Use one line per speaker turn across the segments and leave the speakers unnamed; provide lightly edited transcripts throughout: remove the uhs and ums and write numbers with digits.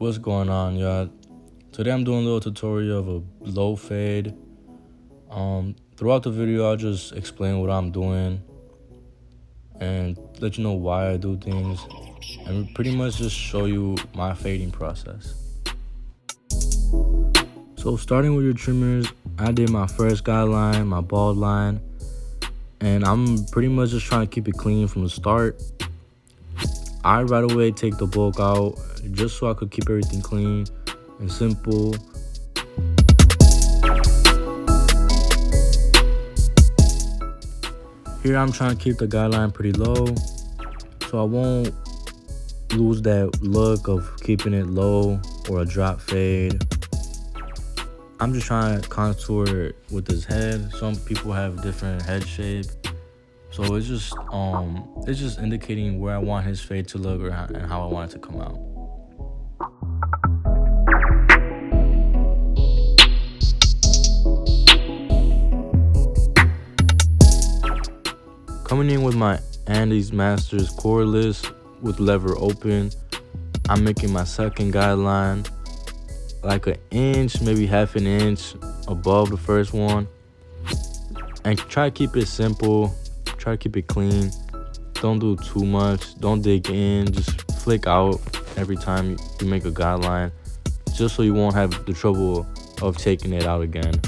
What's going on, y'all? Today I'm doing a little tutorial of a low fade. Throughout the video I'll just explain what I'm doing and let you know why I do things, and pretty much just show you my fading process. So starting with your trimmers, I did my first guideline, my bald line, and I'm pretty much just trying to keep it clean from the start. I right away take the bulk out just so I could keep everything clean and simple. Here I'm trying to keep the guideline pretty low so I won't lose that look of keeping it low or a drop fade. I'm just trying to contour it with his head. Some people have different head shape, so it's just indicating where I want his fade to look and how I want it to come out. Coming in with my Andy's Masters cordless with lever open, I'm making my second guideline like an inch, maybe half an inch above the first one, and try to keep it simple. Try to keep it clean. Don't do too much. Don't dig in. Just flick out every time you make a guideline, just so you won't have the trouble of taking it out again.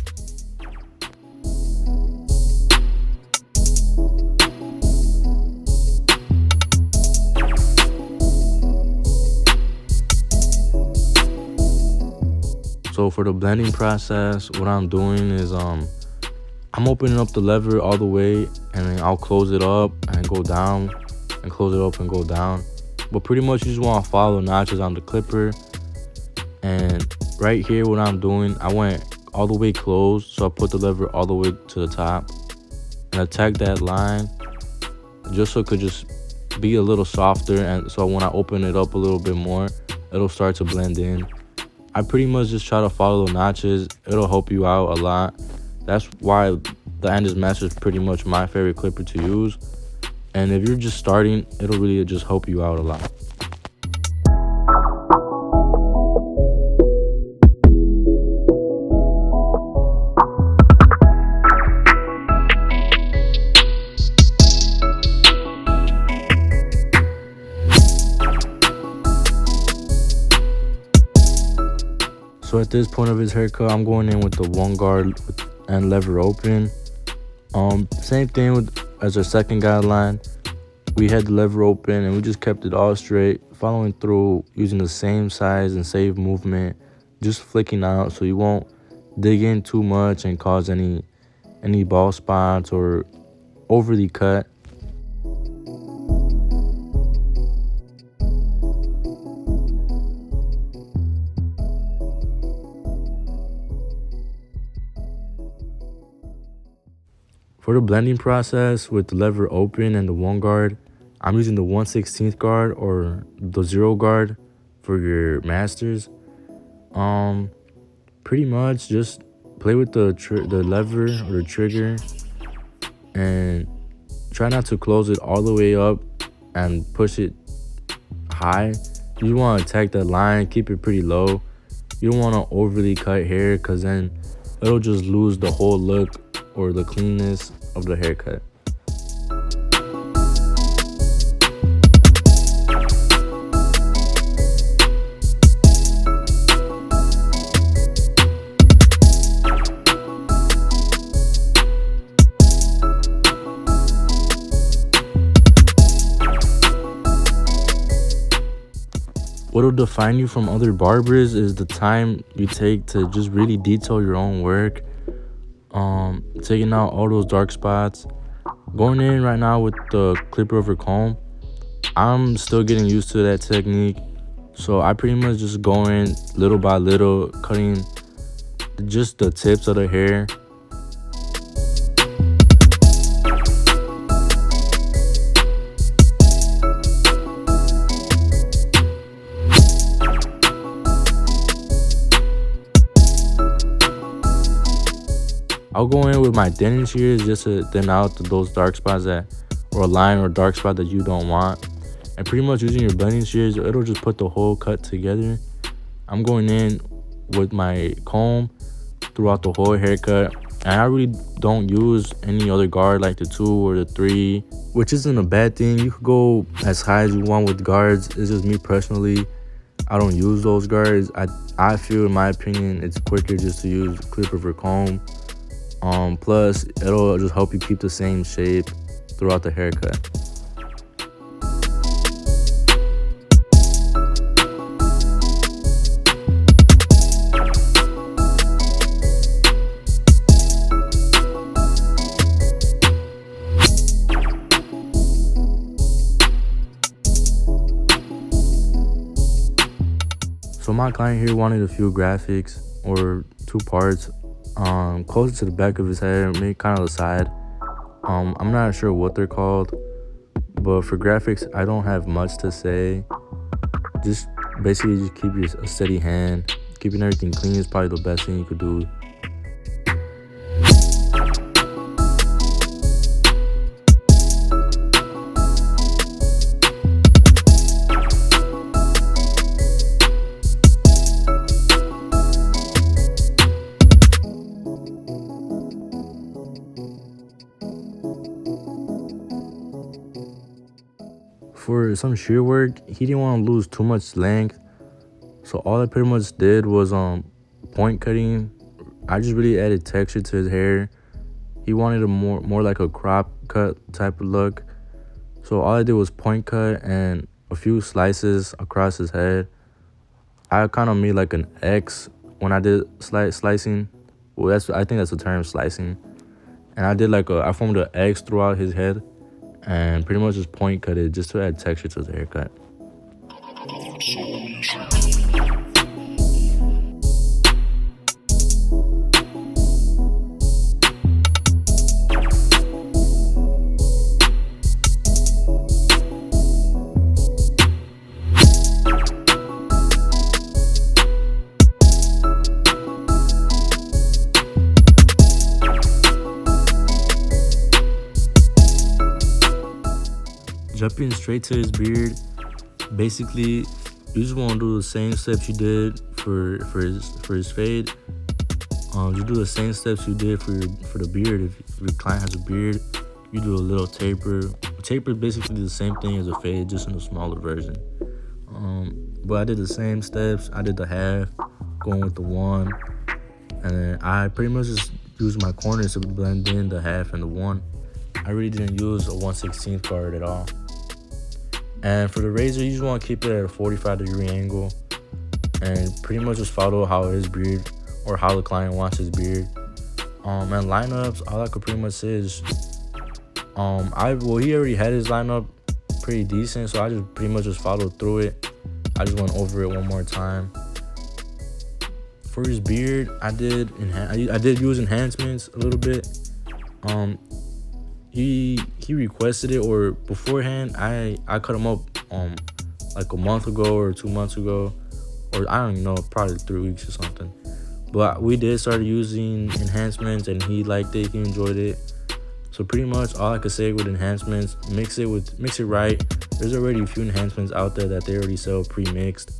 So for the blending process, what I'm doing is I'm opening up the lever all the way, and then I'll close it up and go down, and close it up and go down. But pretty much you just want to follow the notches on the clipper. And right here, what I'm doing, I went all the way closed, so I put the lever all the way to the top and attack that line just so it could just be a little softer, and so when I open it up a little bit more, it'll start to blend in. I pretty much just try to follow the notches. It'll help you out a lot. That's why the Andy's Master is pretty much my favorite clipper to use. And if you're just starting, it'll really just help you out a lot. So at this point of his haircut, I'm going in with the one guard and lever open. Same thing as our second guideline. We had the lever open and we just kept it all straight, following through using the same size and same movement, just flicking out so you won't dig in too much and cause any bald spots or overly cut. For the blending process with the lever open and the one guard, I'm using the 1/16 guard or the 0 guard for your masters. Pretty much just play with the lever or the trigger and try not to close it all the way up and push it high. You want to attack that line, keep it pretty low. You don't want to overly cut hair, because then it'll just lose the whole look or the cleanness of the haircut. What'll define you from other barbers is the time you take to just really detail your own work. Taking out all those dark spots. Going in right now with the clipper over comb, I'm still getting used to that technique, so I pretty much just go in little by little, cutting just the tips of the hair. I'll go in with my thinning shears just to thin out those dark spots or a line or dark spot that you don't want. And pretty much using your blending shears, it'll just put the whole cut together. I'm going in with my comb throughout the whole haircut, and I really don't use any other guard like the 2 or the 3, which isn't a bad thing. You could go as high as you want with guards. It's just me personally, I don't use those guards. I feel, in my opinion, it's quicker just to use clipper for comb. Plus it'll just help you keep the same shape throughout the haircut. So my client here wanted a few graphics or 2 parts, closer to the back of his head, maybe kind of the side. I'm not sure what they're called, but for graphics, I don't have much to say. Just basically just keep a steady hand. Keeping everything clean is probably the best thing you could do. For some shear work, he didn't want to lose too much length, so all I pretty much did was point cutting. I just really added texture to his hair. He wanted a more like a crop cut type of look, so all I did was point cut and a few slices across his head. I kind of made like an X when I did slicing. Well, I think that's the term, slicing. And I formed an X throughout his head and pretty much just point cut it just to add texture to the haircut. Jumping straight to his beard, basically you just want to do the same steps you did for his fade. Just do the same steps you did for the beard. If your client has a beard, you do a little taper. Taper is basically the same thing as a fade, just in a smaller version. But I did the same steps. I did the half, going with the 1, and then I pretty much just used my corners to blend in the half and the 1. I really didn't use a 1/16 guard at all. And for the razor, you just want to keep it at a 45-degree angle and pretty much just follow how his beard or how the client wants his beard. And lineups, all I could pretty much say is, he already had his lineup pretty decent, so I just pretty much just followed through it. I just went over it one more time. For his beard, I did use enhancements a little bit. He requested it, or beforehand I cut him up like a month ago or 2 months ago, or I don't even know, probably 3 weeks or something. But we did start using enhancements and he liked it, he enjoyed it. So pretty much all I could say with enhancements, mix it right. There's already a few enhancements out there that they already sell pre-mixed.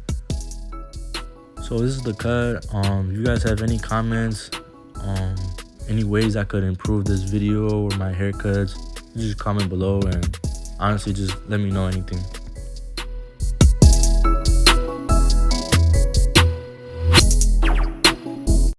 So this is the cut. If you guys have any comments, any ways I could improve this video or my haircuts, just comment below, and honestly just let me know anything.